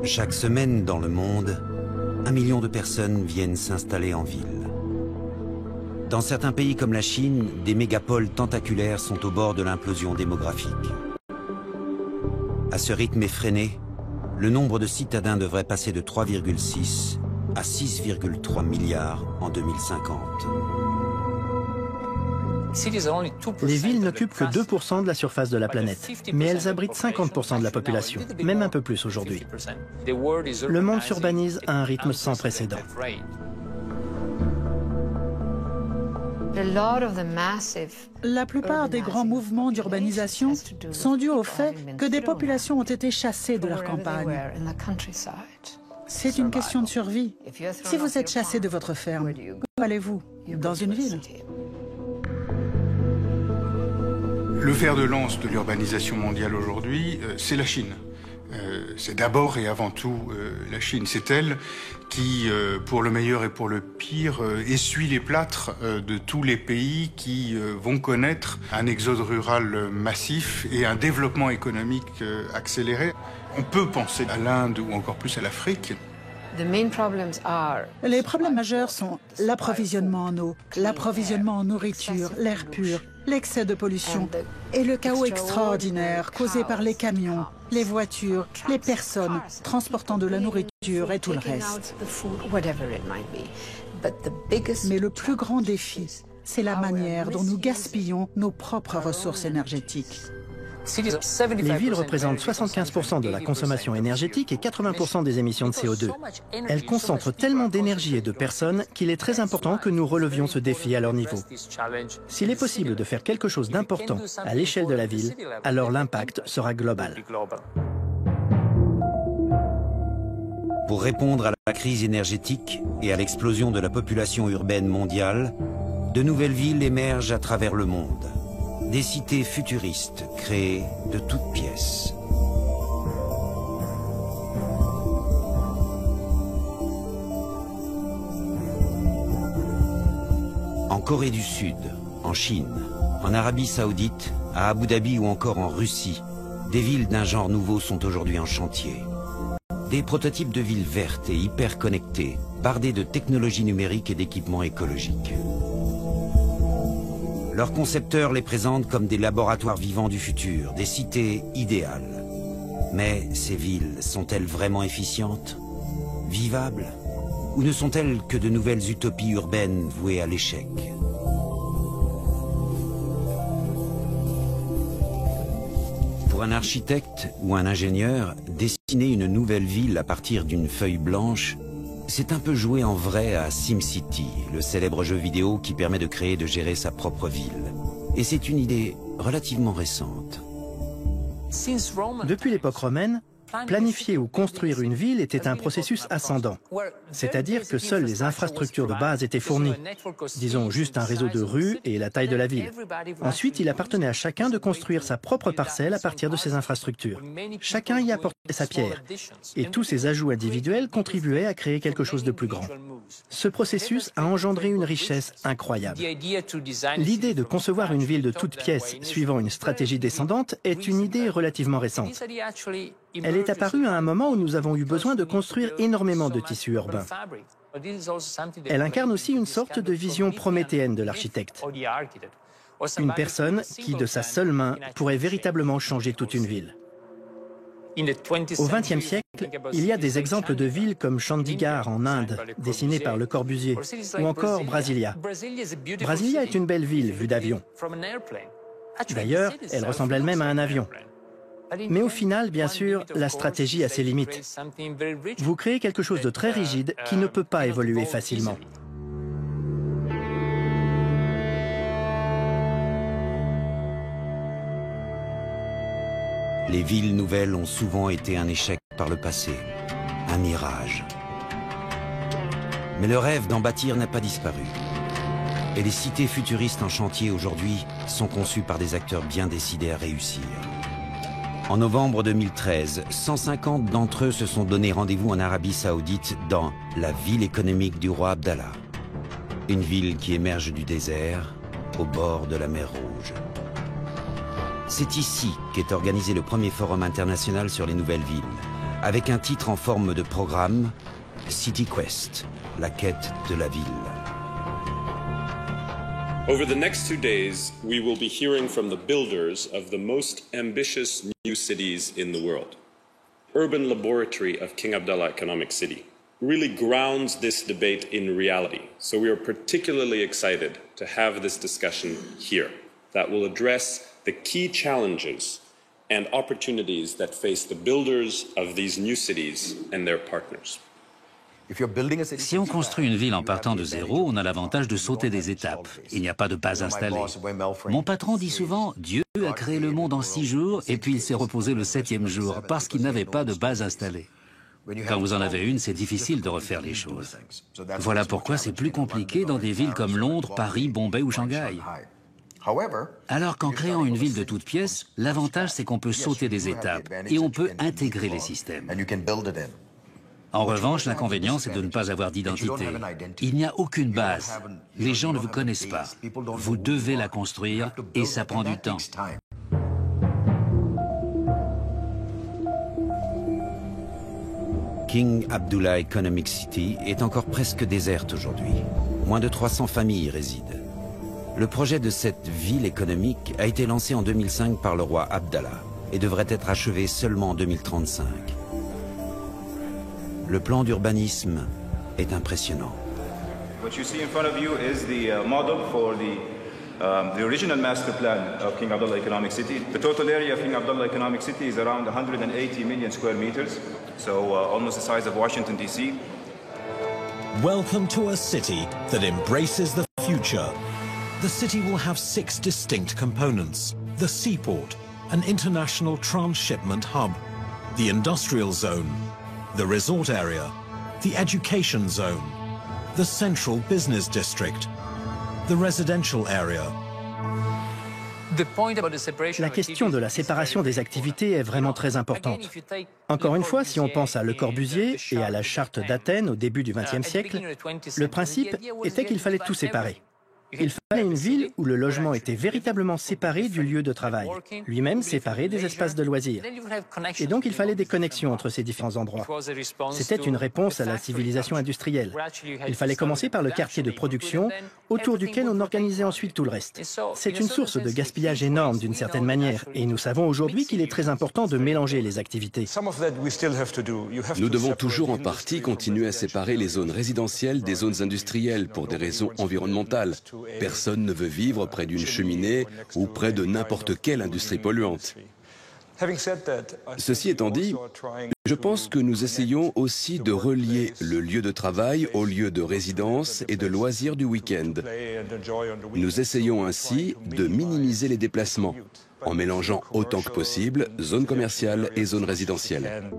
Chaque semaine dans le monde, 1 million de personnes viennent s'installer en ville. Dans certains pays comme la Chine, des mégapoles tentaculaires sont au bord de l'implosion démographique. À ce rythme effréné, le nombre de citadins devrait passer de 3,6 à 6,3 milliards en 2050. Les villes n'occupent que 2% de la surface de la planète, mais elles abritent 50% de la population, même un peu plus aujourd'hui. Le monde s'urbanise à un rythme sans précédent. La plupart des grands mouvements d'urbanisation sont dus au fait que des populations ont été chassées de leur campagne. C'est une question de survie. Si vous êtes chassé de votre ferme, où allez-vous? Dans une ville. Le fer de lance de l'urbanisation mondiale aujourd'hui, c'est la Chine. C'est d'abord et avant tout la Chine. C'est elle qui, pour le meilleur et pour le pire, essuie les plâtres de tous les pays qui vont connaître un exode rural massif et un développement économique accéléré. On peut penser à l'Inde ou encore plus à l'Afrique. Les problèmes majeurs sont l'approvisionnement en eau, l'approvisionnement en nourriture, l'air pur, l'excès de pollution et le chaos extraordinaire causé par les camions, les voitures, les personnes transportant de la nourriture et tout le reste. Mais le plus grand défi, c'est la manière dont nous gaspillons nos propres ressources énergétiques. Les villes représentent 75% de la consommation énergétique et 80% des émissions de CO2. Elles concentrent tellement d'énergie et de personnes qu'il est très important que nous relevions ce défi à leur niveau. S'il est possible de faire quelque chose d'important à l'échelle de la ville, alors l'impact sera global. Pour répondre à la crise énergétique et à l'explosion de la population urbaine mondiale, de nouvelles villes émergent à travers le monde. Des cités futuristes créées de toutes pièces. En Corée du Sud, en Chine, en Arabie Saoudite, à Abu Dhabi ou encore en Russie, des villes d'un genre nouveau sont aujourd'hui en chantier. Des prototypes de villes vertes et hyper connectées, bardées de technologies numériques et d'équipements écologiques. Leurs concepteurs les présentent comme des laboratoires vivants du futur, des cités idéales. Mais ces villes sont-elles vraiment efficientes, vivables, ou ne sont-elles que de nouvelles utopies urbaines vouées à l'échec? Pour un architecte ou un ingénieur, dessiner une nouvelle ville à partir d'une feuille blanche, c'est un peu jouer en vrai à SimCity, le célèbre jeu vidéo qui permet de créer et de gérer sa propre ville. Et c'est une idée relativement récente. Depuis l'époque romaine, planifier ou construire une ville était un processus ascendant, c'est-à-dire que seules les infrastructures de base étaient fournies, disons juste un réseau de rues et la taille de la ville. Ensuite, il appartenait à chacun de construire sa propre parcelle à partir de ces infrastructures. Chacun y apportait sa pierre, et tous ces ajouts individuels contribuaient à créer quelque chose de plus grand. Ce processus a engendré une richesse incroyable. L'idée de concevoir une ville de toutes pièces suivant une stratégie descendante est une idée relativement récente. Elle est apparue à un moment où nous avons eu besoin de construire énormément de tissus urbains. Elle incarne aussi une sorte de vision prométhéenne de l'architecte. Une personne qui, de sa seule main, pourrait véritablement changer toute une ville. Au XXe siècle, il y a des exemples de villes comme Chandigarh en Inde, dessinées par Le Corbusier, ou encore Brasilia. Brasilia est une belle ville vue d'avion. D'ailleurs, elle ressemble elle-même à un avion. Mais au final, bien sûr, la stratégie a ses limites. Vous créez quelque chose de très rigide qui ne peut pas évoluer facilement. Les villes nouvelles ont souvent été un échec par le passé, un mirage. Mais le rêve d'en bâtir n'a pas disparu. Et les cités futuristes en chantier aujourd'hui sont conçues par des acteurs bien décidés à réussir. En novembre 2013, 150 d'entre eux se sont donné rendez-vous en Arabie Saoudite dans la ville économique du roi Abdallah. Une ville qui émerge du désert, au bord de la mer Rouge. C'est ici qu'est organisé le premier forum international sur les nouvelles villes. avec un titre en forme de programme, City Quest, la quête de la ville. Over the next 2 days, we will be hearing from the builders of the most ambitious new cities in the world. Urban Laboratory of King Abdullah Economic City really grounds this debate in reality. So we are particularly excited to have this discussion here that will address the key challenges and opportunities that face the builders of these new cities and their partners. Si on construit une ville en partant de zéro, on a l'avantage de sauter des étapes. Il n'y a pas de base installée. Mon patron dit souvent « Dieu a créé le monde en 6 jours et puis il s'est reposé le 7e jour parce qu'il n'avait pas de base installée. » Quand vous en avez une, c'est difficile de refaire les choses. Voilà pourquoi c'est plus compliqué dans des villes comme Londres, Paris, Bombay ou Shanghai. Alors qu'en créant une ville de toutes pièces, l'avantage c'est qu'on peut sauter des étapes et on peut intégrer les systèmes. En revanche, l'inconvénient, c'est de ne pas avoir d'identité. Il n'y a aucune base. Les gens ne vous connaissent pas. Vous devez la construire et ça prend du temps. King Abdullah Economic City est encore presque déserte aujourd'hui. Moins de 300 familles y résident. Le projet de cette ville économique a été lancé en 2005 par le roi Abdallah et devrait être achevé seulement en 2035. Le plan d'urbanisme est impressionnant. What you see in front of you is the model for the original master plan of King Abdullah Economic City. The total area of King Abdullah Economic City is around 180 million square meters, so almost the size of Washington, D.C. Welcome to a city that embraces the future. The city will have 6 distinct components: the seaport, an international transshipment hub, the industrial zone, the resort area, the education zone, the central business district, the residential area. La question de la séparation des activités est vraiment très importante. Encore une fois, si on pense à Le Corbusier et à la charte d'Athènes au début du XXe siècle, le principe était qu'il fallait tout séparer. Il fallait une ville où le logement était véritablement séparé du lieu de travail, lui-même séparé des espaces de loisirs. Et donc il fallait des connexions entre ces différents endroits. C'était une réponse à la civilisation industrielle. Il fallait commencer par le quartier de production, autour duquel on organisait ensuite tout le reste. C'est une source de gaspillage énorme d'une certaine manière, et nous savons aujourd'hui qu'il est très important de mélanger les activités. Nous devons toujours en partie continuer à séparer les zones résidentielles des zones industrielles pour des raisons environnementales. Personne ne veut vivre près d'une cheminée ou près de n'importe quelle industrie polluante. Ceci étant dit, je pense que nous essayons aussi de relier le lieu de travail au lieu de résidence et de loisirs du week-end. Nous essayons ainsi de minimiser les déplacements, en mélangeant autant que possible zones commerciales et zones résidentielles.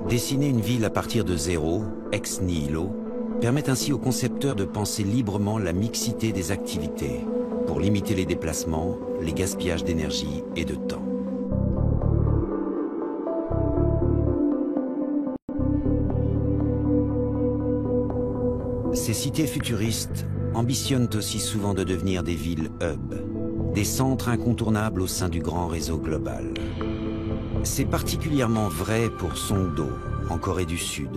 Dessiner une ville à partir de zéro, ex nihilo, permet ainsi aux concepteurs de penser librement la mixité des activités pour limiter les déplacements, les gaspillages d'énergie et de temps. Ces cités futuristes ambitionnent aussi souvent de devenir des villes hub, des centres incontournables au sein du grand réseau global. C'est particulièrement vrai pour Songdo, en Corée du Sud.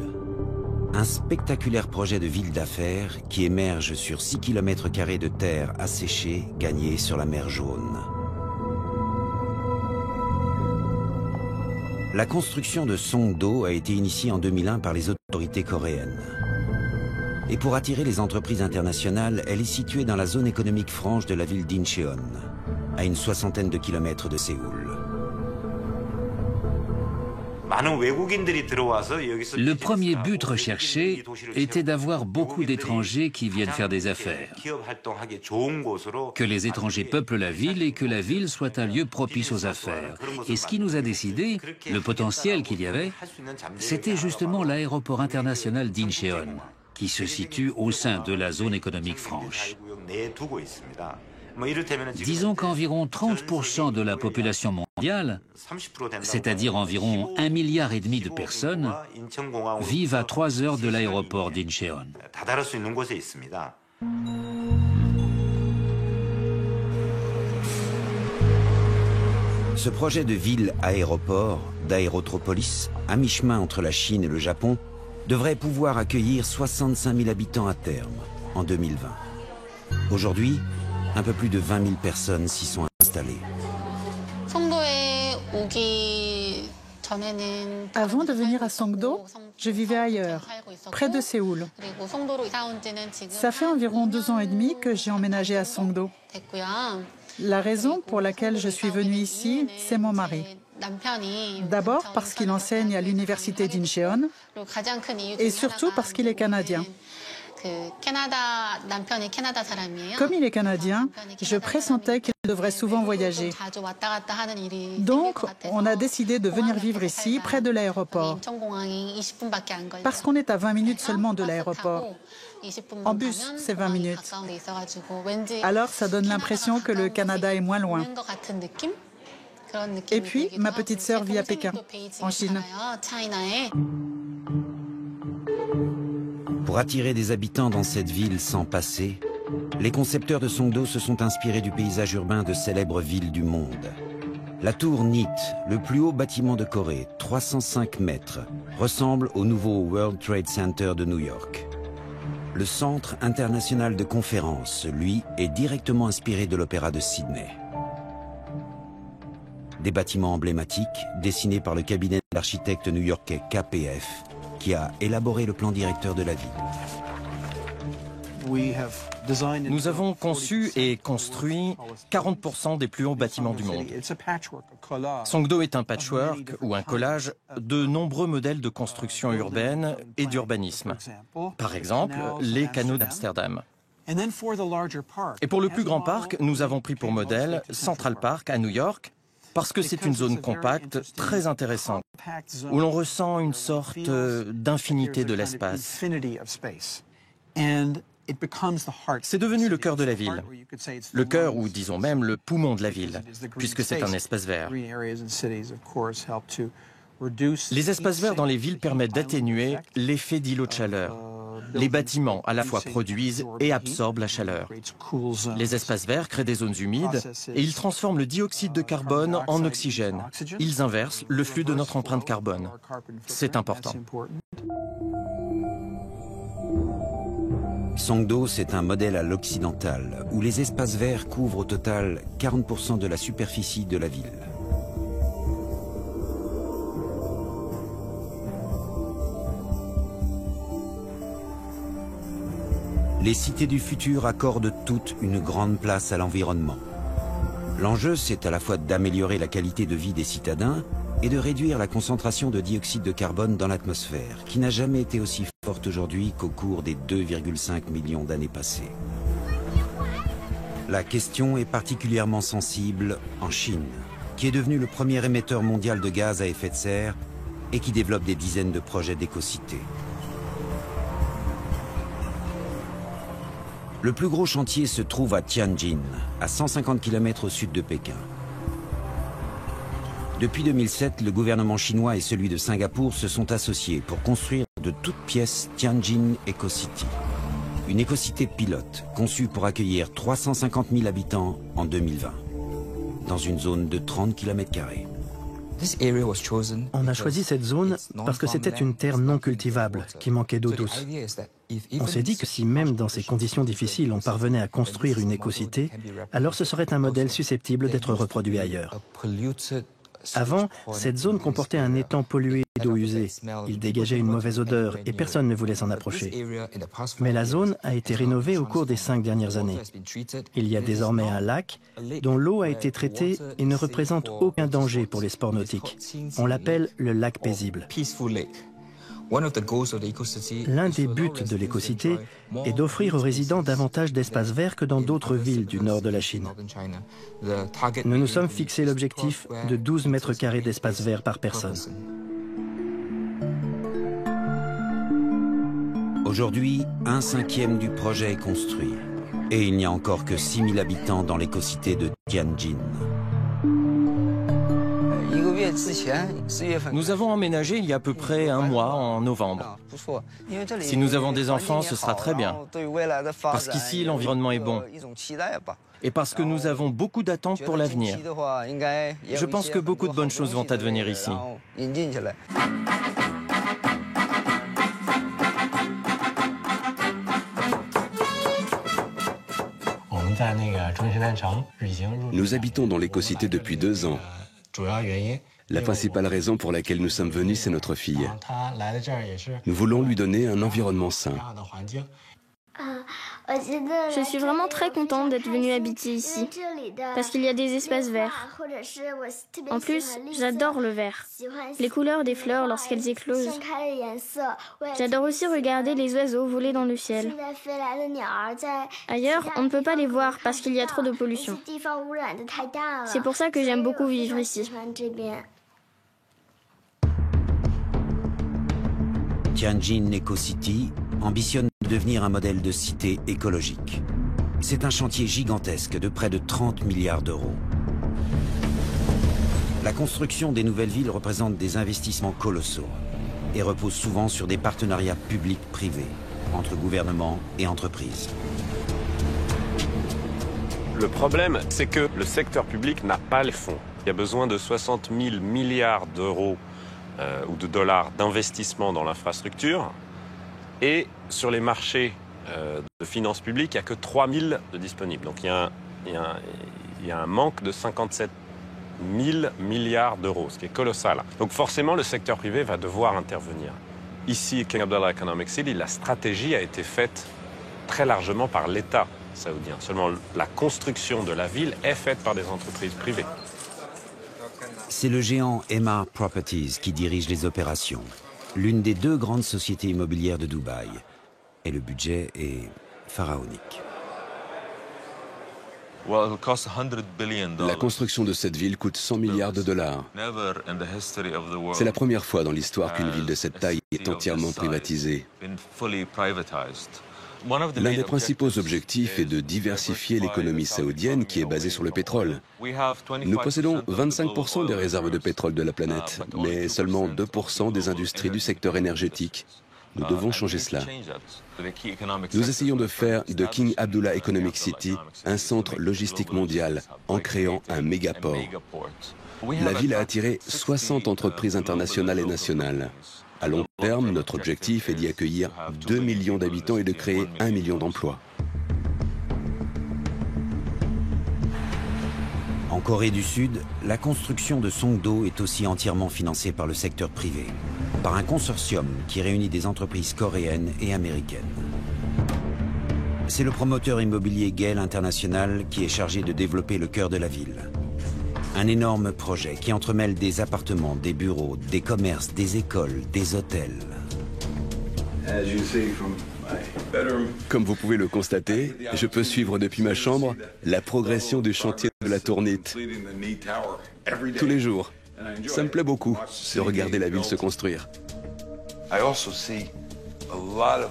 Un spectaculaire projet de ville d'affaires qui émerge sur 6 km² de terre asséchée gagnée sur la mer Jaune. La construction de Songdo a été initiée en 2001 par les autorités coréennes. Et pour attirer les entreprises internationales, elle est située dans la zone économique franche de la ville d'Incheon, à une 60aine de kilomètres de Séoul. Le premier but recherché était d'avoir beaucoup d'étrangers qui viennent faire des affaires. Que les étrangers peuplent la ville et que la ville soit un lieu propice aux affaires. Et ce qui nous a décidé, le potentiel qu'il y avait, c'était justement l'aéroport international d'Incheon, qui se situe au sein de la zone économique franche. Disons qu'environ 30% de la population mondiale, c'est-à-dire environ 1,5 milliard de personnes, vivent à 3 heures de l'aéroport d'Incheon. Ce projet de ville-aéroport, d'aérotropolis, à mi-chemin entre la Chine et le Japon, devrait pouvoir accueillir 65 000 habitants à terme, en 2020. Aujourd'hui, un peu plus de 20 000 personnes s'y sont installées. Avant de venir à Songdo, je vivais ailleurs, près de Séoul. Ça fait environ 2 ans et demi que j'ai emménagé à Songdo. La raison pour laquelle je suis venue ici, c'est mon mari. D'abord parce qu'il enseigne à l'université d'Incheon et surtout parce qu'il est canadien. Comme il est canadien, je pressentais qu'il devrait souvent voyager. Donc, on a décidé de venir vivre ici, près de l'aéroport. Parce qu'on est à 20 minutes seulement de l'aéroport. En bus, c'est 20 minutes. Alors, ça donne l'impression que le Canada est moins loin. Et puis, ma petite sœur vit à Pékin, en Chine. Pour attirer des habitants dans cette ville sans passé, les concepteurs de Songdo se sont inspirés du paysage urbain de célèbres villes du monde. La tour NIT, le plus haut bâtiment de Corée, 305 mètres, ressemble au nouveau World Trade Center de New York. Le Centre international de conférences, lui, est directement inspiré de l'opéra de Sydney. Des bâtiments emblématiques dessinés par le cabinet d'architectes new-yorkais KPF, qui a élaboré le plan directeur de la ville. Nous avons conçu et construit 40% des plus hauts bâtiments du monde. Songdo est un patchwork ou un collage de nombreux modèles de construction urbaine et d'urbanisme. Par exemple, les canaux d'Amsterdam. Et pour le plus grand parc, nous avons pris pour modèle Central Park à New York, parce que c'est une zone compacte très intéressante, où l'on ressent une sorte d'infinité de l'espace. C'est devenu le cœur de la ville, le cœur ou disons même le poumon de la ville, puisque c'est un espace vert. Les espaces verts dans les villes permettent d'atténuer l'effet d'îlot de chaleur. Les bâtiments à la fois produisent et absorbent la chaleur. Les espaces verts créent des zones humides et ils transforment le dioxyde de carbone en oxygène. Ils inversent le flux de notre empreinte carbone. C'est important. Songdo, c'est un modèle à l'occidental, où les espaces verts couvrent au total 40% de la superficie de la ville. Les cités du futur accordent toutes une grande place à l'environnement. L'enjeu, c'est à la fois d'améliorer la qualité de vie des citadins et de réduire la concentration de dioxyde de carbone dans l'atmosphère, qui n'a jamais été aussi forte aujourd'hui qu'au cours des 2,5 millions d'années passées. La question est particulièrement sensible en Chine, qui est devenu le premier émetteur mondial de gaz à effet de serre et qui développe des dizaines de projets d'éco-cités. Le plus gros chantier se trouve à Tianjin, à 150 km au sud de Pékin. Depuis 2007, le gouvernement chinois et celui de Singapour se sont associés pour construire de toutes pièces Tianjin Eco-City. Une éco-cité pilote conçue pour accueillir 350 000 habitants en 2020, dans une zone de 30 km². On a choisi cette zone parce que c'était une terre non cultivable, qui manquait d'eau douce. On s'est dit que si même dans ces conditions difficiles on parvenait à construire une éco-cité, alors ce serait un modèle susceptible d'être reproduit ailleurs. Avant, cette zone comportait un étang pollué d'eau usée. Il dégageait une mauvaise odeur et personne ne voulait s'en approcher. Mais la zone a été rénovée au cours des 5 dernières années. Il y a désormais un lac dont l'eau a été traitée et ne représente aucun danger pour les sports nautiques. On l'appelle le lac paisible. L'un des buts de l'écocité est d'offrir aux résidents davantage d'espaces verts que dans d'autres villes du nord de la Chine. Nous nous sommes fixé l'objectif de 12 mètres carrés d'espace vert par personne. Aujourd'hui, 1/5 du projet est construit. Et il n'y a encore que 6 000 habitants dans l'écocité de Tianjin. Nous avons emménagé il y a à peu près un mois, en novembre. Si nous avons des enfants, ce sera très bien. Parce qu'ici, l'environnement est bon. Et parce que nous avons beaucoup d'attentes pour l'avenir. Je pense que beaucoup de bonnes choses vont advenir ici. Nous habitons dans l'éco-cité depuis 2 ans. La principale raison pour laquelle nous sommes venus, c'est notre fille. Nous voulons lui donner un environnement sain. Je suis vraiment très contente d'être venue habiter ici, parce qu'il y a des espaces verts. En plus, j'adore le vert, les couleurs des fleurs lorsqu'elles éclosent. J'adore aussi regarder les oiseaux voler dans le ciel. Ailleurs, on ne peut pas les voir parce qu'il y a trop de pollution. C'est pour ça que j'aime beaucoup vivre ici. Tianjin Eco-City ambitionne de devenir un modèle de cité écologique. C'est un chantier gigantesque de près de 30 milliards d'euros. La construction des nouvelles villes représente des investissements colossaux et repose souvent sur des partenariats publics-privés entre gouvernements et entreprises. Le problème, c'est que le secteur public n'a pas les fonds. Il y a besoin de 60 000 milliards d'euros ou de dollars d'investissement dans l'infrastructure. Et sur les marchés de finances publiques, il n'y a que 3 000 de disponibles. Donc il y a un manque de 57 000 milliards d'euros, ce qui est colossal. Donc forcément, le secteur privé va devoir intervenir. Ici, King Abdullah Economic City, la stratégie a été faite très largement par l'État saoudien. Seulement, la construction de la ville est faite par des entreprises privées. C'est le géant Emaar Properties qui dirige les opérations, l'une des 2 grandes sociétés immobilières de Dubaï. Et le budget est pharaonique. La construction de cette ville coûte 100 milliards de dollars. C'est la première fois dans l'histoire qu'une ville de cette taille est entièrement privatisée. L'un des principaux objectifs est de diversifier l'économie saoudienne qui est basée sur le pétrole. Nous possédons 25% des réserves de pétrole de la planète, mais seulement 2% des industries du secteur énergétique. Nous devons changer cela. Nous essayons de faire de King Abdullah Economic City un centre logistique mondial en créant un mégaport. La ville a attiré 60 entreprises internationales et nationales. À long terme, notre objectif est d'y accueillir 2 millions d'habitants et de créer 1 million d'emplois. En Corée du Sud, la construction de Songdo est aussi entièrement financée par le secteur privé, par un consortium qui réunit des entreprises coréennes et américaines. C'est le promoteur immobilier Gale International qui est chargé de développer le cœur de la ville. Un énorme projet qui entremêle des appartements, des bureaux, des commerces, des écoles, des hôtels. Comme vous pouvez le constater, je peux suivre depuis ma chambre la progression du chantier de la tournite. Tous les jours. Ça me plaît beaucoup de regarder la ville se construire.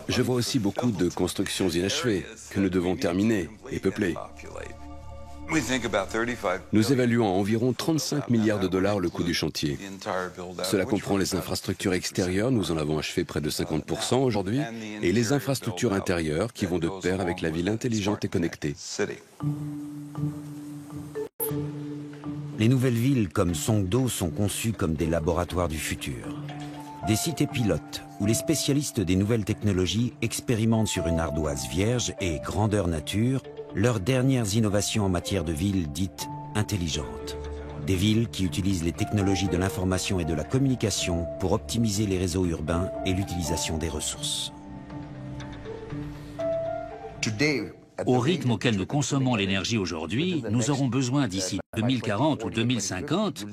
Je vois aussi beaucoup de constructions inachevées que nous devons terminer et peupler. Nous évaluons à environ 35 milliards de dollars le coût du chantier. Cela comprend les infrastructures extérieures, nous en avons achevé près de 50% aujourd'hui, et les infrastructures intérieures qui vont de pair avec la ville intelligente et connectée. Les nouvelles villes comme Songdo sont conçues comme des laboratoires du futur. Des cités pilotes où les spécialistes des nouvelles technologies expérimentent sur une ardoise vierge et grandeur nature leurs dernières innovations en matière de villes dites intelligentes. Des villes qui utilisent les technologies de l'information et de la communication pour optimiser les réseaux urbains et l'utilisation des ressources. Au rythme auquel nous consommons l'énergie aujourd'hui, nous aurons besoin d'ici 2040 ou 2050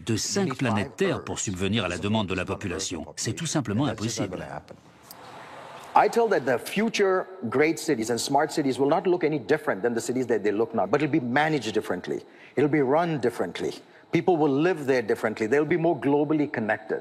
de 5 planètes Terre pour subvenir à la demande de la population. C'est tout simplement impossible. I tell that the future great cities and smart cities will not look any different than the cities that they look now, but it'll be managed differently. It'll be run differently. People will live there differently. They'll be more globally connected.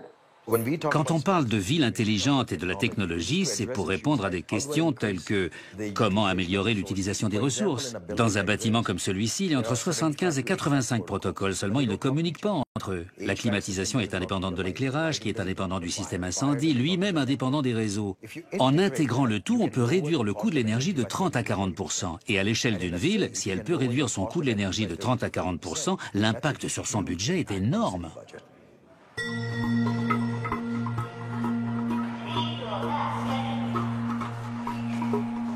Quand on parle de ville intelligente et de la technologie, c'est pour répondre à des questions telles que comment améliorer l'utilisation des ressources. Dans un bâtiment comme celui-ci, il y a entre 75 et 85 protocoles, seulement ils ne communiquent pas entre eux. La climatisation est indépendante de l'éclairage, qui est indépendant du système incendie, lui-même indépendant des réseaux. En intégrant le tout, on peut réduire le coût de l'énergie de 30 à 40%. Et à l'échelle d'une ville, si elle peut réduire son coût de l'énergie de 30 à 40%, l'impact sur son budget est énorme.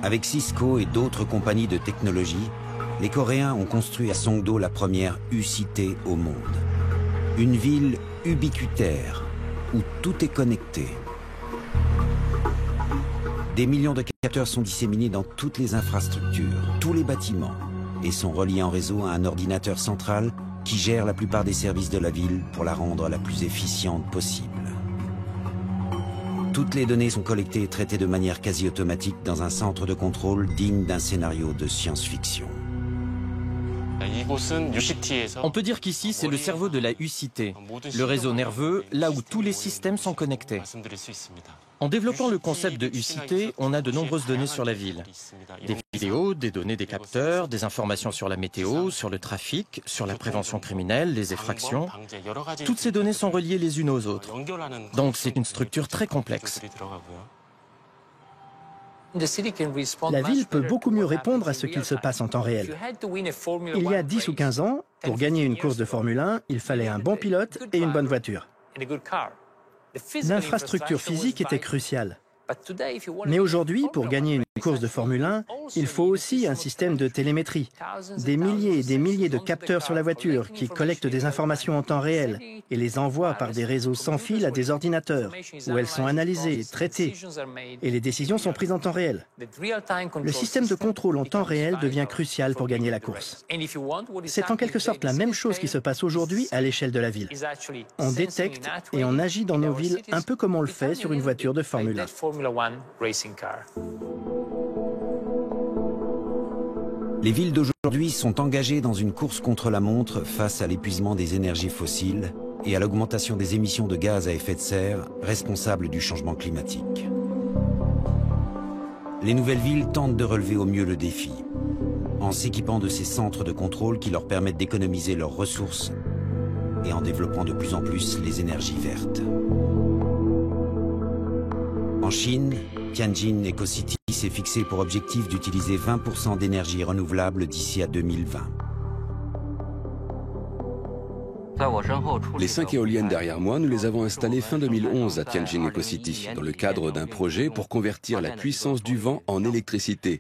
Avec Cisco et d'autres compagnies de technologie, les Coréens ont construit à Songdo la première U-Cité au monde. Une ville ubiquitaire où tout est connecté. Des millions de capteurs sont disséminés dans toutes les infrastructures, tous les bâtiments, et sont reliés en réseau à un ordinateur central qui gère la plupart des services de la ville pour la rendre la plus efficiente possible. Toutes les données sont collectées et traitées de manière quasi automatique dans un centre de contrôle digne d'un scénario de science-fiction. On peut dire qu'ici, c'est le cerveau de la U-Cité, le réseau nerveux, là où tous les systèmes sont connectés. En développant le concept de U-Cité, on a de nombreuses données sur la ville. Des vidéos, des données des capteurs, des informations sur la météo, sur le trafic, sur la prévention criminelle, les effractions. Toutes ces données sont reliées les unes aux autres. Donc c'est une structure très complexe. La ville peut beaucoup mieux répondre à ce qu'il se passe en temps réel. Il y a 10 ou 15 ans, pour gagner une course de Formule 1, il fallait un bon pilote et une bonne voiture. L'infrastructure physique était cruciale. Mais aujourd'hui, pour gagner une course de Formule 1, il faut aussi un système de télémétrie. Des milliers et des milliers de capteurs sur la voiture qui collectent des informations en temps réel et les envoient par des réseaux sans fil à des ordinateurs, où elles sont analysées, traitées, et les décisions sont prises en temps réel. Le système de contrôle en temps réel devient crucial pour gagner la course. C'est en quelque sorte la même chose qui se passe aujourd'hui à l'échelle de la ville. On détecte et on agit dans nos villes un peu comme on le fait sur une voiture de Formule 1. Les villes d'aujourd'hui sont engagées dans une course contre la montre face à l'épuisement des énergies fossiles et à l'augmentation des émissions de gaz à effet de serre responsables du changement climatique. Les nouvelles villes tentent de relever au mieux le défi, en s'équipant de ces centres de contrôle qui leur permettent d'économiser leurs ressources et en développant de plus en plus les énergies vertes. En Chine, Tianjin Eco-City s'est fixé pour objectif d'utiliser 20% d'énergie renouvelable d'ici à 2020. Les 5 éoliennes derrière moi, nous les avons installées fin 2011 à Tianjin Eco-City, dans le cadre d'un projet pour convertir la puissance du vent en électricité.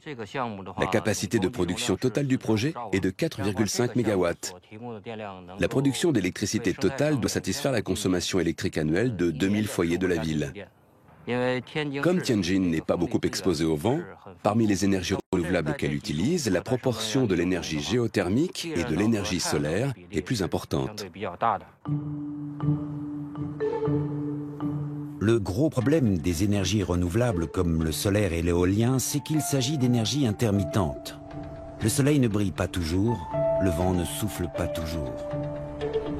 La capacité de production totale du projet est de 4,5 MW. La production d'électricité totale doit satisfaire la consommation électrique annuelle de 2000 foyers de la ville. Comme Tianjin n'est pas beaucoup exposé au vent, parmi les énergies renouvelables qu'elle utilise, la proportion de l'énergie géothermique et de l'énergie solaire est plus importante. Le gros problème des énergies renouvelables comme le solaire et l'éolien, c'est qu'il s'agit d'énergie intermittente. Le soleil ne brille pas toujours, le vent ne souffle pas toujours.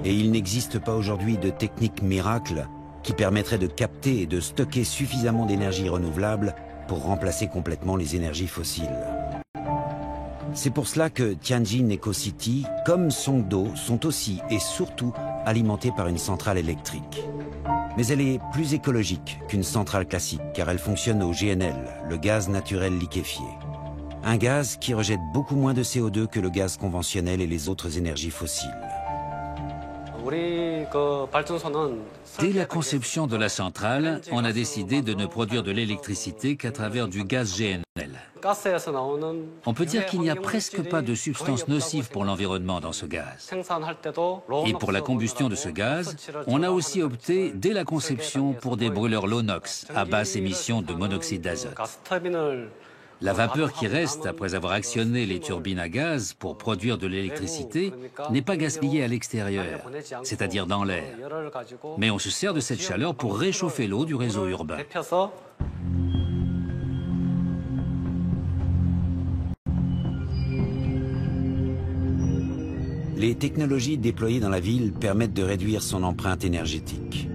Et il n'existe pas aujourd'hui de technique miracle qui permettrait de capter et de stocker suffisamment d'énergie renouvelable pour remplacer complètement les énergies fossiles. C'est pour cela que Tianjin Eco-City, comme Songdo, sont aussi et surtout alimentés par une centrale électrique. Mais elle est plus écologique qu'une centrale classique car elle fonctionne au GNL, le gaz naturel liquéfié. Un gaz qui rejette beaucoup moins de CO2 que le gaz conventionnel et les autres énergies fossiles. Dès la conception de la centrale, on a décidé de ne produire de l'électricité qu'à travers du gaz GNL. On peut dire qu'il n'y a presque pas de substances nocives pour l'environnement dans ce gaz. Et pour la combustion de ce gaz, on a aussi opté dès la conception pour des brûleurs low-NOx à basse émission de monoxyde d'azote. La vapeur qui reste après avoir actionné les turbines à gaz pour produire de l'électricité n'est pas gaspillée à l'extérieur, c'est-à-dire dans l'air. Mais on se sert de cette chaleur pour réchauffer l'eau du réseau urbain. Les technologies déployées dans la ville permettent de réduire son empreinte énergétique.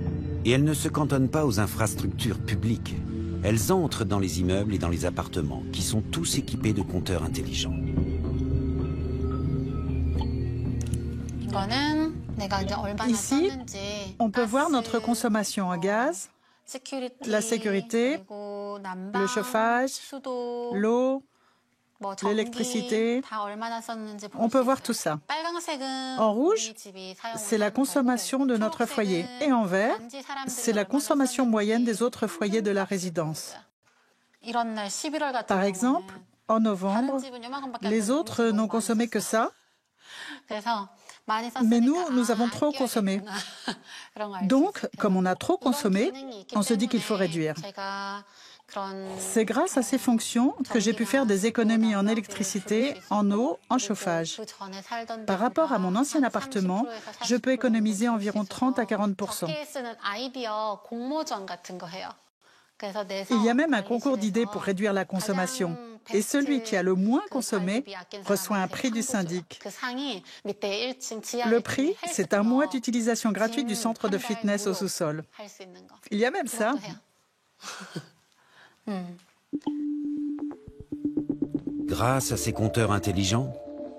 Et elles ne se cantonnent pas aux infrastructures publiques. Elles entrent dans les immeubles et dans les appartements, qui sont tous équipés de compteurs intelligents. Ici, on peut voir notre consommation en gaz, la sécurité, le chauffage, l'eau, l'électricité. On peut voir tout ça. En rouge, c'est la consommation de notre foyer. Et en vert, c'est la consommation moyenne des autres foyers de la résidence. Par exemple, en novembre, les autres n'ont consommé que ça. Mais nous avons trop consommé. Donc, comme on a trop consommé, on se dit qu'il faut réduire. C'est grâce à ces fonctions que j'ai pu faire des économies en électricité, en eau, en chauffage. Par rapport à mon ancien appartement, je peux économiser environ 30 à 40%. Il y a même un concours d'idées pour réduire la consommation. Et celui qui a le moins consommé reçoit un prix du syndic. Le prix, c'est un mois d'utilisation gratuite du centre de fitness au sous-sol. Il y a même ça. Grâce à ces compteurs intelligents,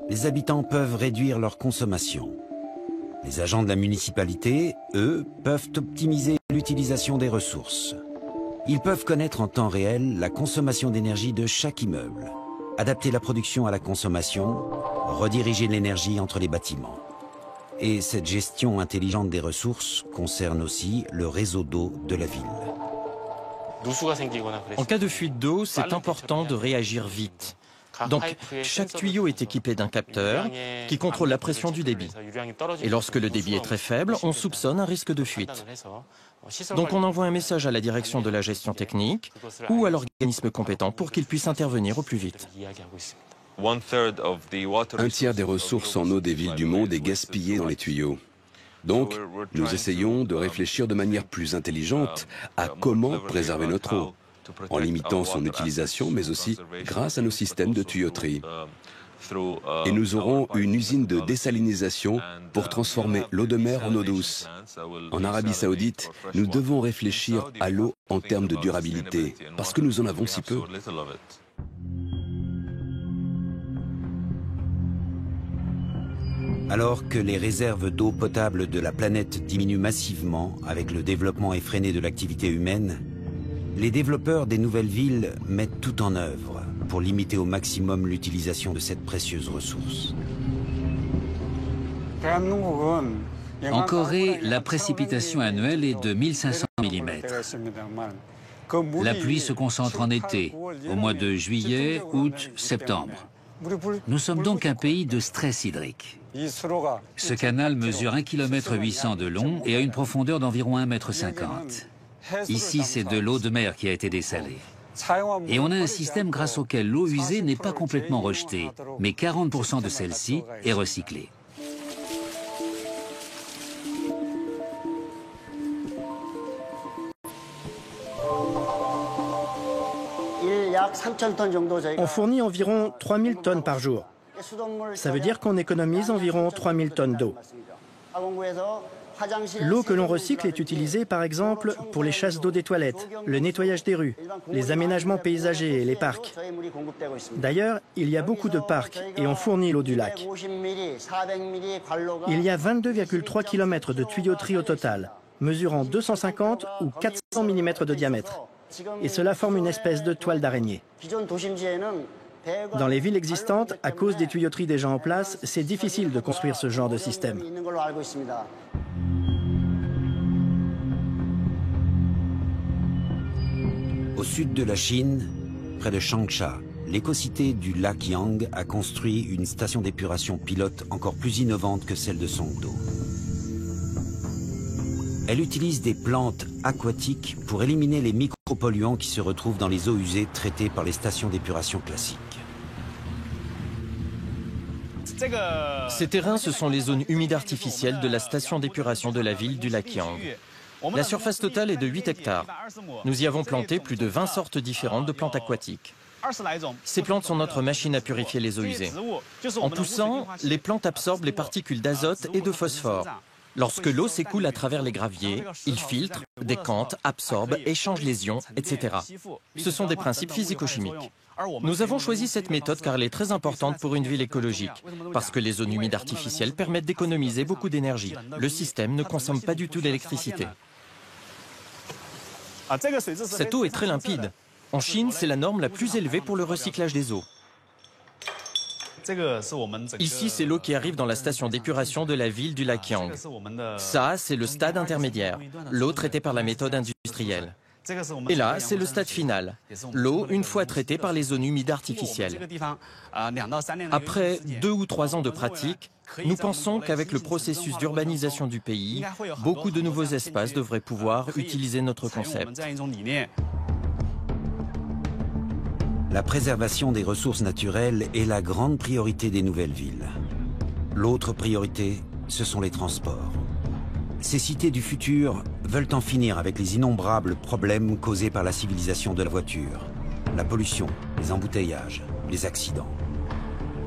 les habitants peuvent réduire leur consommation. Les agents de la municipalité, eux, peuvent optimiser l'utilisation des ressources. Ils peuvent connaître en temps réel la consommation d'énergie de chaque immeuble, adapter la production à la consommation, rediriger l'énergie entre les bâtiments. Et cette gestion intelligente des ressources concerne aussi le réseau d'eau de la ville. En cas de fuite d'eau, c'est important de réagir vite. Donc, chaque tuyau est équipé d'un capteur qui contrôle la pression du débit. Et lorsque le débit est très faible, on soupçonne un risque de fuite. Donc, on envoie un message à la direction de la gestion technique ou à l'organisme compétent pour qu'il puisse intervenir au plus vite. Un tiers des ressources en eau des villes du monde est gaspillé dans les tuyaux. Donc, nous essayons de réfléchir de manière plus intelligente à comment préserver notre eau, en limitant son utilisation, mais aussi grâce à nos systèmes de tuyauterie. Et nous aurons une usine de désalinisation pour transformer l'eau de mer en eau douce. En Arabie Saoudite, nous devons réfléchir à l'eau en termes de durabilité, parce que nous en avons si peu. Alors que les réserves d'eau potable de la planète diminuent massivement avec le développement effréné de l'activité humaine, les développeurs des nouvelles villes mettent tout en œuvre pour limiter au maximum l'utilisation de cette précieuse ressource. En Corée, la précipitation annuelle est de 1500 mm. La pluie se concentre en été, au mois de juillet, août, septembre. Nous sommes donc un pays de stress hydrique. Ce canal mesure 1,8 km de long et a une profondeur d'environ 1,50 m. Ici, c'est de l'eau de mer qui a été dessalée. Et on a un système grâce auquel l'eau usée n'est pas complètement rejetée, mais 40% de celle-ci est recyclée. On fournit environ 3000 tonnes par jour. Ça veut dire qu'on économise environ 3000 tonnes d'eau. L'eau que l'on recycle est utilisée par exemple pour les chasses d'eau des toilettes, le nettoyage des rues, les aménagements paysagers et les parcs. D'ailleurs, il y a beaucoup de parcs et on fournit l'eau du lac. Il y a 22,3 km de tuyauterie au total, mesurant 250 ou 400 mm de diamètre. Et cela forme une espèce de toile d'araignée. Dans les villes existantes, à cause des tuyauteries déjà en place, c'est difficile de construire ce genre de système. Au sud de la Chine, près de Changsha, l'écocité du lac Yang a construit une station d'épuration pilote encore plus innovante que celle de Songdo. Elle utilise des plantes aquatiques pour éliminer les micropolluants qui se retrouvent dans les eaux usées traitées par les stations d'épuration classiques. Ces terrains, ce sont les zones humides artificielles de la station d'épuration de la ville du lac Yang. La surface totale est de 8 hectares. Nous y avons planté plus de 20 sortes différentes de plantes aquatiques. Ces plantes sont notre machine à purifier les eaux usées. En poussant, les plantes absorbent les particules d'azote et de phosphore. Lorsque l'eau s'écoule à travers les graviers, il filtre, décante, absorbe, échange les ions, etc. Ce sont des principes physico-chimiques. Nous avons choisi cette méthode car elle est très importante pour une ville écologique, parce que les zones humides artificielles permettent d'économiser beaucoup d'énergie. Le système ne consomme pas du tout l'électricité. Cette eau est très limpide. En Chine, c'est la norme la plus élevée pour le recyclage des eaux. Ici, c'est l'eau qui arrive dans la station d'épuration de la ville du lac Yang. Ça, c'est le stade intermédiaire, l'eau traitée par la méthode industrielle. Et là, c'est le stade final, l'eau une fois traitée par les zones humides artificielles. Après 2 ou 3 ans de pratique, nous pensons qu'avec le processus d'urbanisation du pays, beaucoup de nouveaux espaces devraient pouvoir utiliser notre concept. La préservation des ressources naturelles est la grande priorité des nouvelles villes. L'autre priorité, ce sont les transports. Ces cités du futur veulent en finir avec les innombrables problèmes causés par la civilisation de la voiture. La pollution, les embouteillages, les accidents.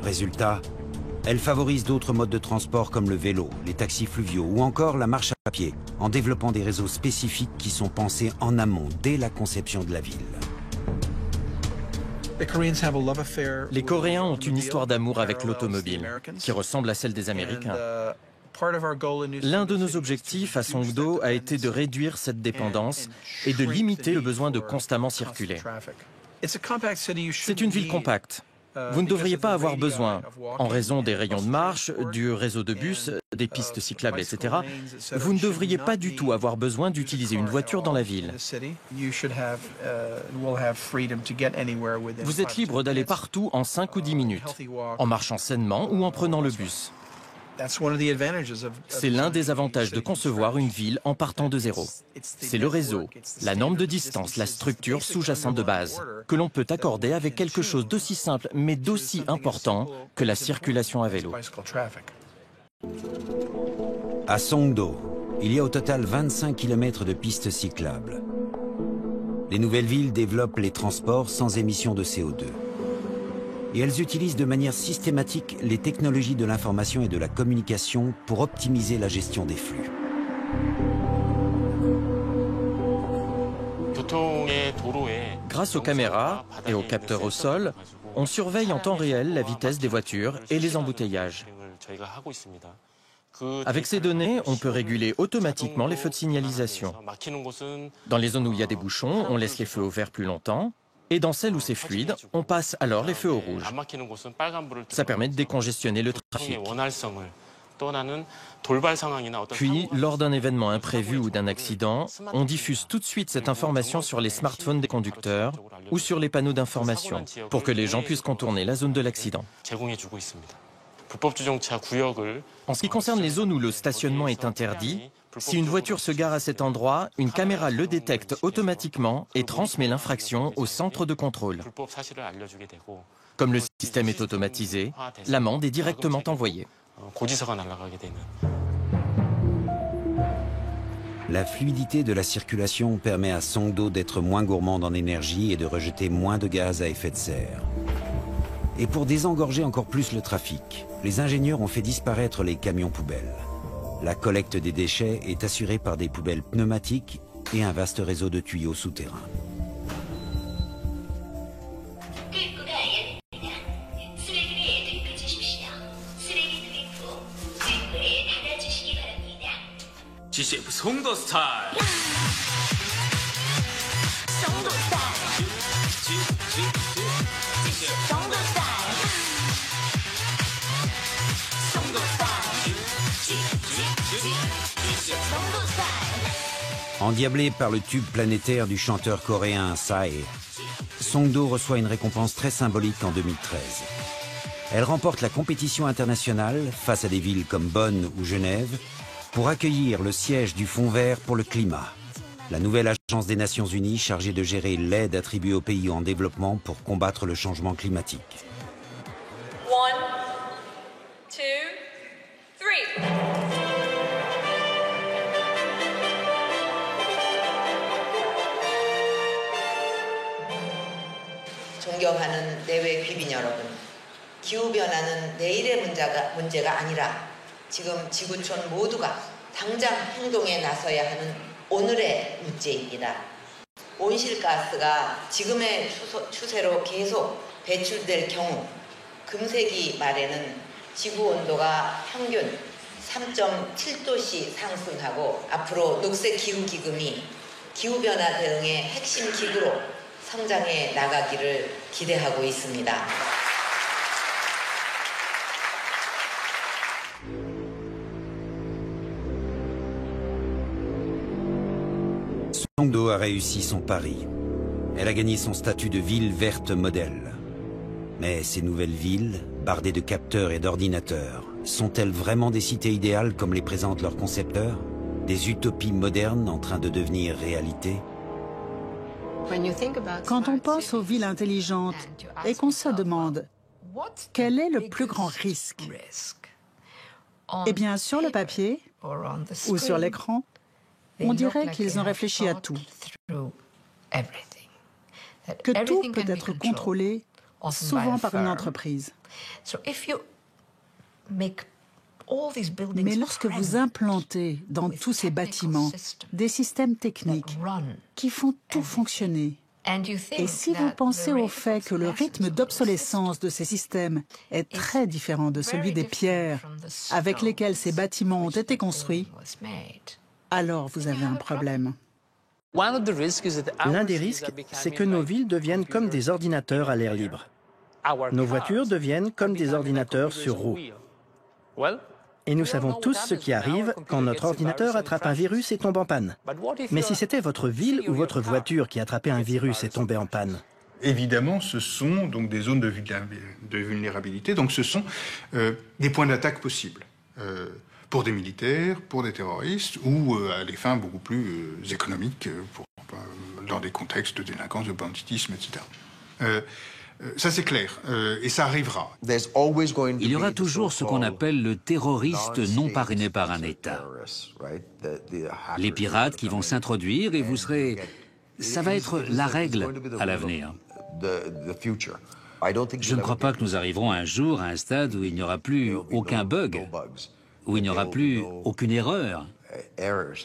Résultat, elles favorisent d'autres modes de transport comme le vélo, les taxis fluviaux ou encore la marche à pied, en développant des réseaux spécifiques qui sont pensés en amont dès la conception de la ville. Les Coréens ont une histoire d'amour avec l'automobile, qui ressemble à celle des Américains. L'un de nos objectifs à Songdo a été de réduire cette dépendance et de limiter le besoin de constamment circuler. C'est une ville compacte. Vous ne devriez pas avoir besoin, en raison des rayons de marche, du réseau de bus, des pistes cyclables, etc., vous ne devriez pas du tout avoir besoin d'utiliser une voiture dans la ville. Vous êtes libre d'aller partout en 5 ou 10 minutes, en marchant sainement ou en prenant le bus. C'est l'un des avantages de concevoir une ville en partant de zéro. C'est le réseau, la norme de distance, la structure sous-jacente de base, que l'on peut accorder avec quelque chose d'aussi simple mais d'aussi important que la circulation à vélo. À Songdo, il y a au total 25 km de pistes cyclables. Les nouvelles villes développent les transports sans émission de CO2. Et elles utilisent de manière systématique les technologies de l'information et de la communication pour optimiser la gestion des flux. Grâce aux caméras et aux capteurs au sol, on surveille en temps réel la vitesse des voitures et les embouteillages. Avec ces données, on peut réguler automatiquement les feux de signalisation. Dans les zones où il y a des bouchons, on laisse les feux au vert plus longtemps. Et dans celles où c'est fluide, on passe alors les feux au rouge. Ça permet de décongestionner le trafic. Puis, lors d'un événement imprévu ou d'un accident, on diffuse tout de suite cette information sur les smartphones des conducteurs ou sur les panneaux d'information pour que les gens puissent contourner la zone de l'accident. En ce qui concerne les zones où le stationnement est interdit, si une voiture se gare à cet endroit, une caméra le détecte automatiquement et transmet l'infraction au centre de contrôle. Comme le système est automatisé, l'amende est directement envoyée. La fluidité de la circulation permet à Songdo d'être moins gourmande en énergie et de rejeter moins de gaz à effet de serre. Et pour désengorger encore plus le trafic, les ingénieurs ont fait disparaître les camions poubelles. La collecte des déchets est assurée par des poubelles pneumatiques et un vaste réseau de tuyaux souterrains. Endiablé par le tube planétaire du chanteur coréen Psy, Songdo reçoit une récompense très symbolique en 2013. Elle remporte la compétition internationale face à des villes comme Bonn ou Genève pour accueillir le siège du Fonds vert pour le climat, la nouvelle agence des Nations Unies chargée de gérer l'aide attribuée aux pays en développement pour combattre le changement climatique. 1, 2, 3. 존경하는 내외 귀빈 여러분, 기후변화는 내일의 문제가 아니라 지금 지구촌 모두가 당장 행동에 나서야 하는 오늘의 문제입니다. 온실가스가 지금의 추세로 계속 배출될 경우 금세기 말에는 지구 온도가 평균 3.7도씩 상승하고 앞으로 녹색기후기금이 기후변화 대응의 핵심 기구로 성장해 나가기를 기대하고 있습니다. Songdo a réussi son pari. Elle a gagné son statut de ville verte modèle. Mais ces nouvelles villes, bardées de capteurs et d'ordinateurs, sont-elles vraiment des cités idéales comme les présentent leurs concepteurs? Des utopies modernes en train de devenir réalité? Quand on pense aux villes intelligentes et qu'on se demande quel est le plus grand risque, eh bien sur le papier ou sur l'écran, on dirait qu'ils ont réfléchi à tout. Que tout peut être contrôlé, souvent par une entreprise. Mais lorsque vous implantez dans tous ces bâtiments des systèmes techniques qui font tout fonctionner, et si vous pensez au fait que le rythme d'obsolescence de ces systèmes est très différent de celui des pierres avec lesquelles ces bâtiments ont été construits, alors vous avez un problème. L'un des risques, c'est que nos villes deviennent comme des ordinateurs à l'air libre. Nos voitures deviennent comme des ordinateurs sur roues. Et nous savons tous ce qui arrive quand notre ordinateur attrape un virus et tombe en panne. Mais si c'était votre ville ou votre voiture qui attrapait un virus et tombait en panne? Évidemment, ce sont donc des zones de vulnérabilité, donc ce sont des points d'attaque possibles. Pour des militaires, pour des terroristes, ou à des fins beaucoup plus économiques, dans des contextes de délinquance, de banditisme, etc. Ça c'est clair, et ça arrivera. Il y aura toujours ce qu'on appelle le terroriste non parrainé par un État. Les pirates qui vont s'introduire et vous serez... Ça va être la règle à l'avenir. Je ne crois pas que nous arriverons un jour à un stade où il n'y aura plus aucun bug, où il n'y aura plus aucune erreur.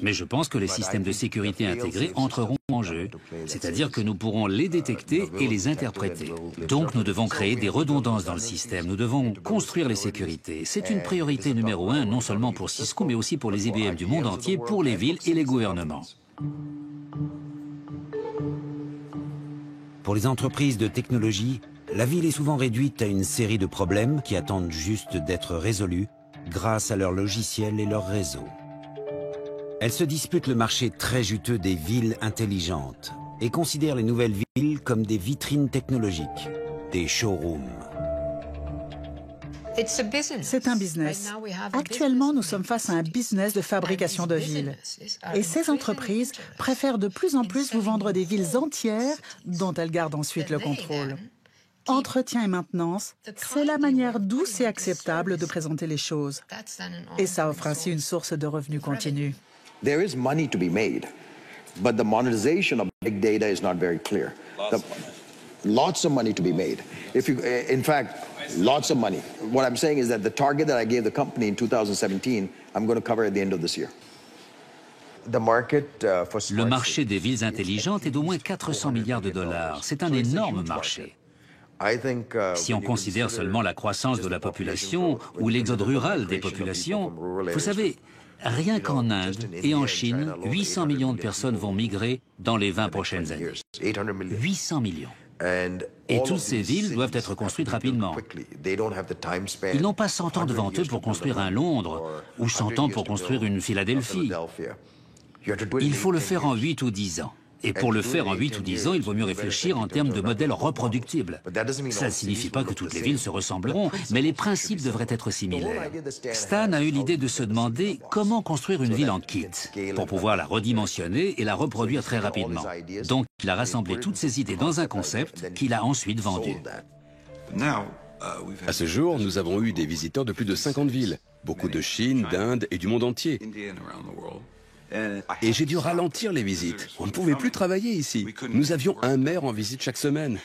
Mais je pense que les systèmes de sécurité intégrés entreront en jeu, c'est-à-dire que nous pourrons les détecter et les interpréter. Donc nous devons créer des redondances dans le système, nous devons construire les sécurités. C'est une priorité numéro 1, non seulement pour Cisco, mais aussi pour les IBM du monde entier, pour les villes et les gouvernements. Pour les entreprises de technologie, la ville est souvent réduite à une série de problèmes qui attendent juste d'être résolus grâce à leurs logiciels et leurs réseaux. Elles se disputent le marché très juteux des villes intelligentes et considèrent les nouvelles villes comme des vitrines technologiques, des showrooms. C'est un business. Actuellement, nous sommes face à un business de fabrication de villes. Et ces entreprises préfèrent de plus en plus vous vendre des villes entières dont elles gardent ensuite le contrôle. Entretien et maintenance, c'est la manière douce et acceptable de présenter les choses. Et ça offre ainsi une source de revenus continue. There is money to be made, but the monetization of big data is not very clear. Lots of money to be made. In fact, lots of money. What I'm saying is that the target that I gave the company in 2017, I'm going to cover at the end of this year. Le marché des villes intelligentes est d'au moins 400 milliards de dollars. C'est un énorme marché. Si on considère seulement la croissance de la population ou l'exode rural des populations, vous savez, rien qu'en Inde et en Chine, 800 millions de personnes vont migrer dans les 20 prochaines années. 800 millions. Et toutes ces villes doivent être construites rapidement. Ils n'ont pas 100 ans devant eux pour construire un Londres ou 100 ans pour construire une Philadelphie. Il faut le faire en 8 ou 10 ans. Et pour le faire en 8 ou 10 ans, il vaut mieux réfléchir en termes de modèles reproductibles. Ça ne signifie pas que toutes les villes se ressembleront, mais les principes devraient être similaires. Stan a eu l'idée de se demander comment construire une ville en kit, pour pouvoir la redimensionner et la reproduire très rapidement. Donc il a rassemblé toutes ces idées dans un concept qu'il a ensuite vendu. À ce jour, nous avons eu des visiteurs de plus de 50 villes, beaucoup de Chine, d'Inde et du monde entier. Et j'ai dû ralentir les visites. On ne pouvait plus travailler ici. Nous avions un maire en visite chaque semaine.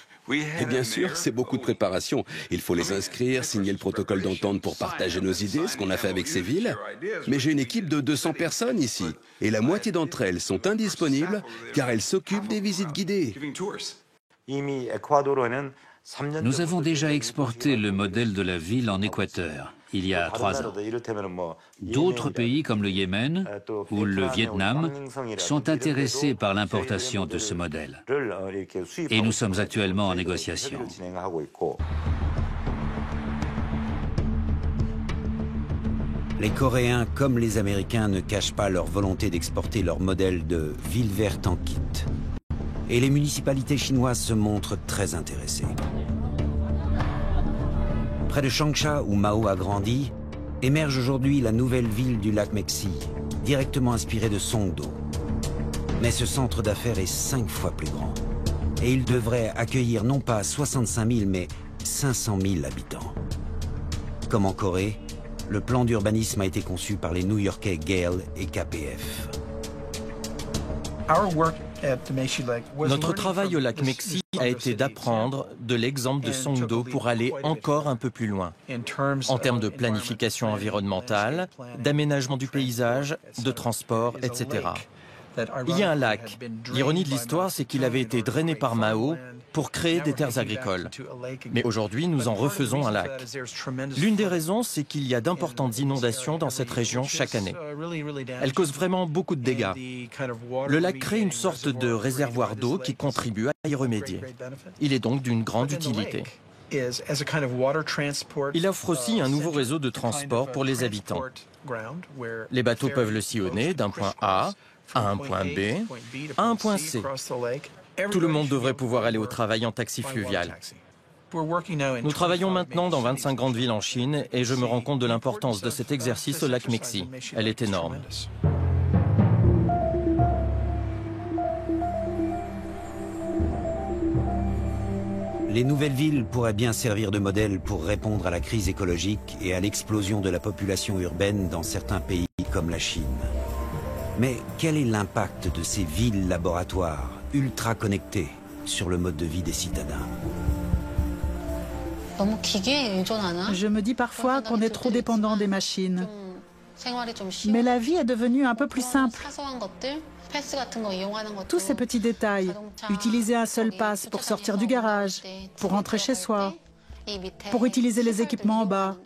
Et bien sûr, c'est beaucoup de préparation. Il faut les inscrire, signer le protocole d'entente pour partager nos idées, ce qu'on a fait avec ces villes. Mais j'ai une équipe de 200 personnes ici. Et la moitié d'entre elles sont indisponibles car elles s'occupent des visites guidées. Nous avons déjà exporté le modèle de la ville en Équateur, il y a 3 ans. D'autres pays comme le Yémen ou le Vietnam sont intéressés par l'importation de ce modèle. Et nous sommes actuellement en négociation. Les Coréens comme les Américains ne cachent pas leur volonté d'exporter leur modèle de ville verte en kit. Et les municipalités chinoises se montrent très intéressées. Près de Changsha, où Mao a grandi, émerge aujourd'hui la nouvelle ville du lac Mexi, directement inspirée de Songdo. Mais ce centre d'affaires est 5 fois plus grand. Et il devrait accueillir non pas 65 000, mais 500 000 habitants. Comme en Corée, le plan d'urbanisme a été conçu par les New-Yorkais Gale et KPF. Notre travail au lac Mexi a été d'apprendre de l'exemple de Songdo pour aller encore un peu plus loin, en termes de planification environnementale, d'aménagement du paysage, de transport, etc. Il y a un lac. L'ironie de l'histoire, c'est qu'il avait été drainé par Mao pour créer des terres agricoles. Mais aujourd'hui, nous en refaisons un lac. L'une des raisons, c'est qu'il y a d'importantes inondations dans cette région chaque année. Elles causent vraiment beaucoup de dégâts. Le lac crée une sorte de réservoir d'eau qui contribue à y remédier. Il est donc d'une grande utilité. Il offre aussi un nouveau réseau de transport pour les habitants. Les bateaux peuvent le sillonner d'un point A à un point B, à un point C. Tout le monde devrait pouvoir aller au travail en taxi fluvial. Nous travaillons maintenant dans 25 grandes villes en Chine et je me rends compte de l'importance de cet exercice au lac Mexi. Elle est énorme. Les nouvelles villes pourraient bien servir de modèle pour répondre à la crise écologique et à l'explosion de la population urbaine dans certains pays comme la Chine. Mais quel est l'impact de ces villes laboratoires ultra connectées sur le mode de vie des citadins? Je me dis parfois qu'on est trop dépendant des machines. Mais la vie est devenue un peu plus simple. Tous ces petits détails, utiliser un seul pass pour sortir du garage, pour rentrer chez soi, pour utiliser les équipements en bas,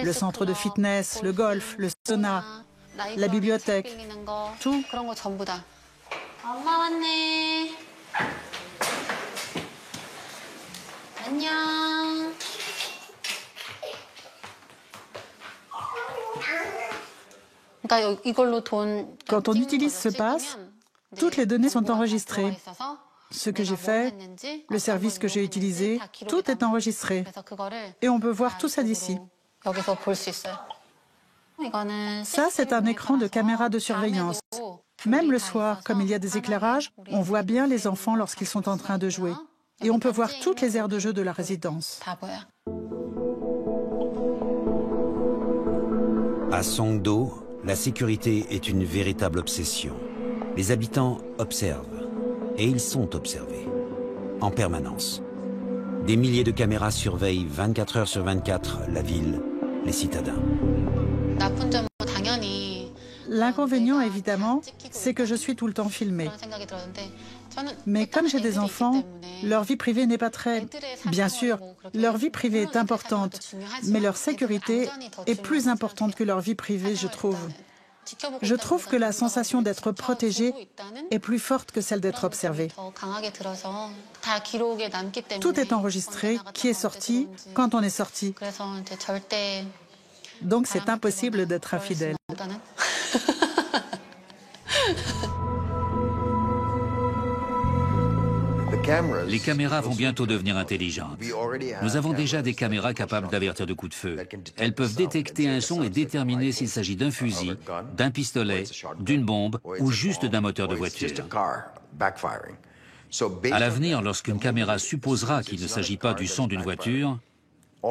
le centre de fitness, le golf, le sauna, la bibliothèque, tout. Quand on utilise ce pass, toutes les données sont enregistrées. Ce que j'ai fait, le service que j'ai utilisé, tout est enregistré. Et on peut voir tout ça d'ici. Ça, c'est un écran de caméra de surveillance. Même le soir, comme il y a des éclairages, on voit bien les enfants lorsqu'ils sont en train de jouer. Et on peut voir toutes les aires de jeu de la résidence. À Songdo, la sécurité est une véritable obsession. Les habitants observent. Et ils sont observés. En permanence. Des milliers de caméras surveillent 24 heures sur 24 la ville, les citadins. L'inconvénient, évidemment, c'est que je suis tout le temps filmée. Mais comme j'ai des enfants, leur vie privée n'est pas très... Bien sûr, leur vie privée est importante, mais leur sécurité est plus importante que leur vie privée, je trouve. Je trouve que la sensation d'être protégé est plus forte que celle d'être observé. Tout est enregistré, qui est sorti, quand on est sorti. Donc c'est impossible d'être infidèle. Les caméras vont bientôt devenir intelligentes. Nous avons déjà des caméras capables d'avertir de coups de feu. Elles peuvent détecter un son et déterminer s'il s'agit d'un fusil, d'un pistolet, d'une bombe ou juste d'un moteur de voiture. À l'avenir, lorsqu'une caméra supposera qu'il ne s'agit pas du son d'une voiture,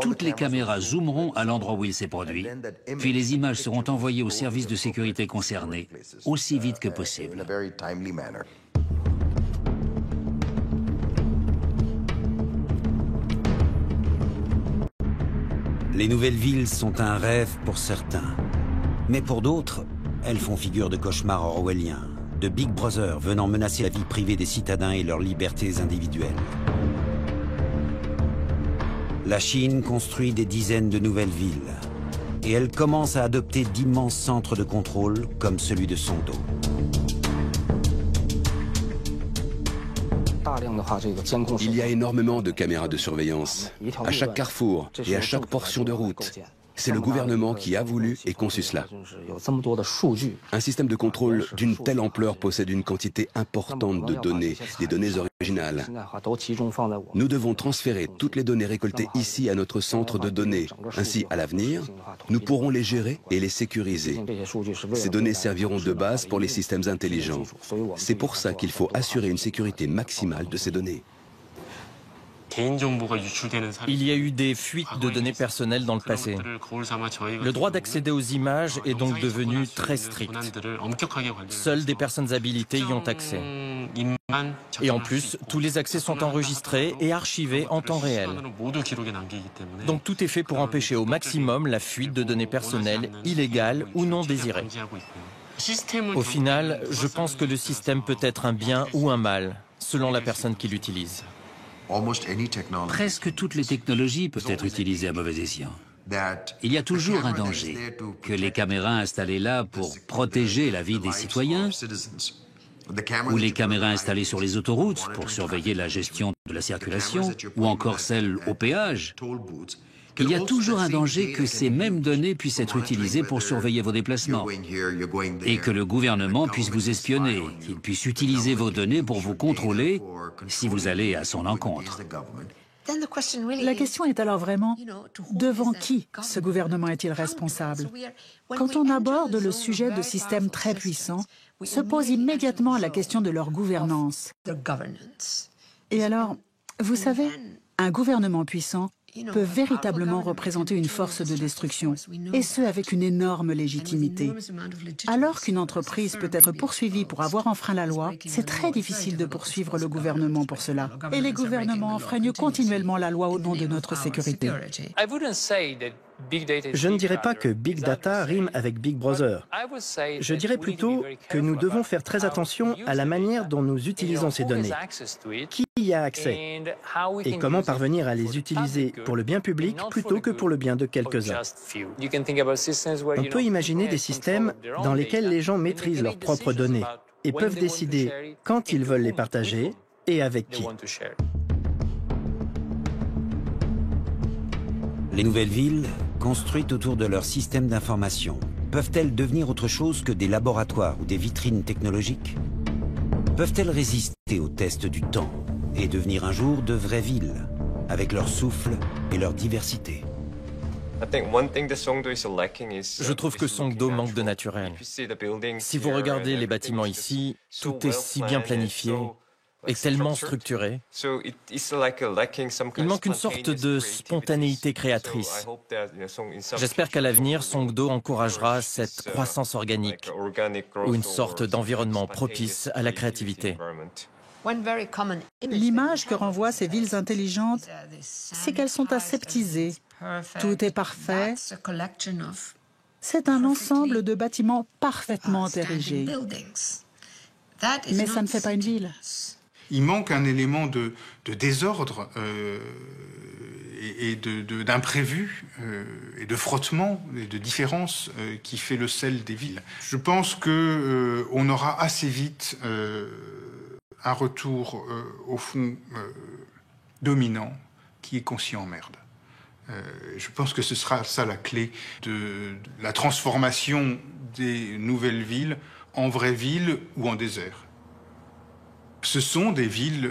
Toutes les caméras zoomeront à l'endroit où il s'est produit, puis les images seront envoyées aux services de sécurité concernés aussi vite que possible. Les nouvelles villes sont un rêve pour certains. Mais pour d'autres, elles font figure de cauchemar orwellien, de Big Brother venant menacer la vie privée des citadins et leurs libertés individuelles. La Chine construit des dizaines de nouvelles villes. Et elle commence à adopter d'immenses centres de contrôle, comme celui de Songdo. Il y a énormément de caméras de surveillance, à chaque carrefour et à chaque portion de route. C'est le gouvernement qui a voulu et conçu cela. Un système de contrôle d'une telle ampleur possède une quantité importante de données, des données originales. Nous devons transférer toutes les données récoltées ici à notre centre de données. Ainsi, à l'avenir, nous pourrons les gérer et les sécuriser. Ces données serviront de base pour les systèmes intelligents. C'est pour ça qu'il faut assurer une sécurité maximale de ces données. Il y a eu des fuites de données personnelles dans le passé. Le droit d'accéder aux images est donc devenu très strict. Seules des personnes habilitées y ont accès. Et en plus, tous les accès sont enregistrés et archivés en temps réel. Donc tout est fait pour empêcher au maximum la fuite de données personnelles illégales ou non désirées. Au final, je pense que le système peut être un bien ou un mal, selon la personne qui l'utilise. Presque toutes les technologies peuvent être utilisées à mauvais escient. Il y a toujours un danger que les caméras installées là pour protéger la vie des citoyens, ou les caméras installées sur les autoroutes pour surveiller la gestion de la circulation, ou encore celles au péage. Il y a toujours un danger que ces mêmes données puissent être utilisées pour surveiller vos déplacements et que le gouvernement puisse vous espionner, qu'il puisse utiliser vos données pour vous contrôler si vous allez à son encontre. La question est alors vraiment, devant qui ce gouvernement est-il responsable? Quand on aborde le sujet de systèmes très puissants, se pose immédiatement la question de leur gouvernance. Et alors, vous savez, un gouvernement puissant peut véritablement représenter une force de destruction, et ce avec une énorme légitimité. Alors qu'une entreprise peut être poursuivie pour avoir enfreint la loi, c'est très difficile de poursuivre le gouvernement pour cela. Et les gouvernements enfreignent continuellement la loi au nom de notre sécurité. Je ne dirais pas que Big Data rime avec Big Brother. Je dirais plutôt que nous devons faire très attention à la manière dont nous utilisons ces données. Qui y a accès? Et comment parvenir à les utiliser pour le bien public plutôt que pour le bien de quelques-uns? On peut imaginer des systèmes dans lesquels les gens maîtrisent leurs propres données et peuvent décider quand ils veulent les partager et avec qui. Les nouvelles villes, construites autour de leur système d'information, peuvent-elles devenir autre chose que des laboratoires ou des vitrines technologiques? Peuvent-elles résister aux tests du temps et devenir un jour de vraies villes, avec leur souffle et leur diversité? Je trouve que Songdo manque de naturel. Si vous regardez les bâtiments ici, tout est si bien planifié et tellement structuré. Il manque une sorte de spontanéité créatrice. J'espère qu'à l'avenir, Songdo encouragera cette croissance organique ou une sorte d'environnement propice à la créativité. L'image que renvoient ces villes intelligentes, c'est qu'elles sont aseptisées. Tout est parfait. C'est un ensemble de bâtiments parfaitement érigés. Mais ça ne fait pas une ville. Il manque un élément de désordre et d'imprévu et de frottement et de différence qui fait le sel des villes. Je pense qu'on aura assez vite un retour au fond dominant qui est conscient merde. Je pense que ce sera ça la clé de la transformation des nouvelles villes en vraies villes ou en désert. Ce sont des villes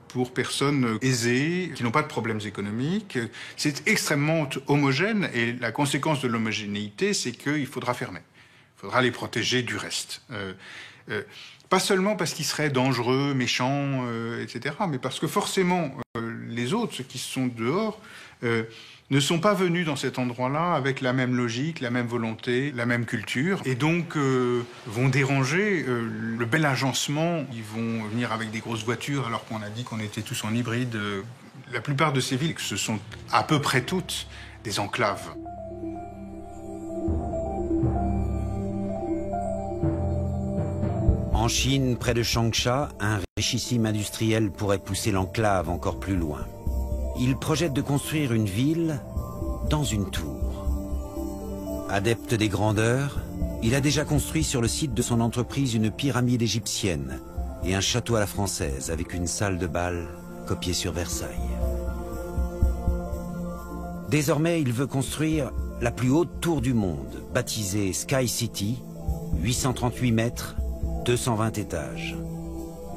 pour personnes aisées, qui n'ont pas de problèmes économiques. C'est extrêmement homogène et la conséquence de l'homogénéité, c'est qu'il faudra fermer. Il faudra les protéger du reste. Pas seulement parce qu'ils seraient dangereux, méchants, etc., mais parce que forcément, les autres, ceux qui sont dehors, ne sont pas venus dans cet endroit-là avec la même logique, la même volonté, la même culture, et donc vont déranger le bel agencement. Ils vont venir avec des grosses voitures alors qu'on a dit qu'on était tous en hybride. La plupart de ces villes, ce sont à peu près toutes des enclaves. En Chine, près de Changsha, un richissime industriel pourrait pousser l'enclave encore plus loin. Il projette de construire une ville dans une tour. Adepte des grandeurs, il a déjà construit sur le site de son entreprise une pyramide égyptienne et un château à la française avec une salle de bal copiée sur Versailles. Désormais, il veut construire la plus haute tour du monde, baptisée Sky City, 838 mètres, 220 étages.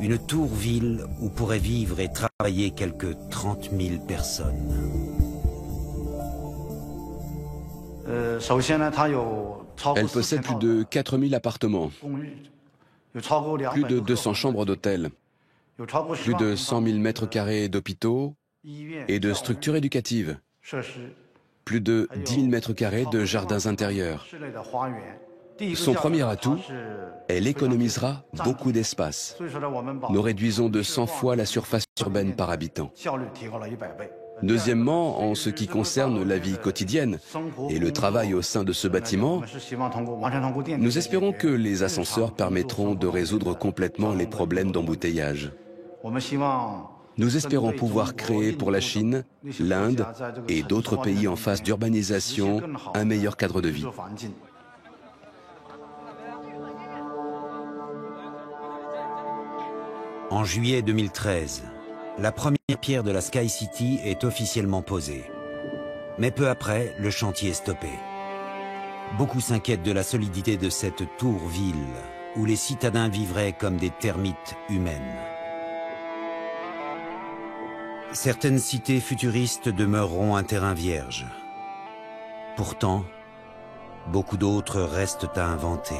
Une tour-ville où pourraient vivre et travailler quelques 30 000 personnes. Elle possède plus de 4000 appartements, plus de 200 chambres d'hôtel, plus de 100 000 mètres carrés d'hôpitaux et de structures éducatives, plus de 10 000 mètres carrés de jardins intérieurs. Son premier atout, elle économisera beaucoup d'espace. Nous réduisons de 100 fois la surface urbaine par habitant. Deuxièmement, en ce qui concerne la vie quotidienne et le travail au sein de ce bâtiment, nous espérons que les ascenseurs permettront de résoudre complètement les problèmes d'embouteillage. Nous espérons pouvoir créer pour la Chine, l'Inde et d'autres pays en phase d'urbanisation un meilleur cadre de vie. En juillet 2013, la première pierre de la Sky City est officiellement posée. Mais peu après, le chantier est stoppé. Beaucoup s'inquiètent de la solidité de cette tour-ville, où les citadins vivraient comme des termites humaines. Certaines cités futuristes demeureront un terrain vierge. Pourtant, beaucoup d'autres restent à inventer.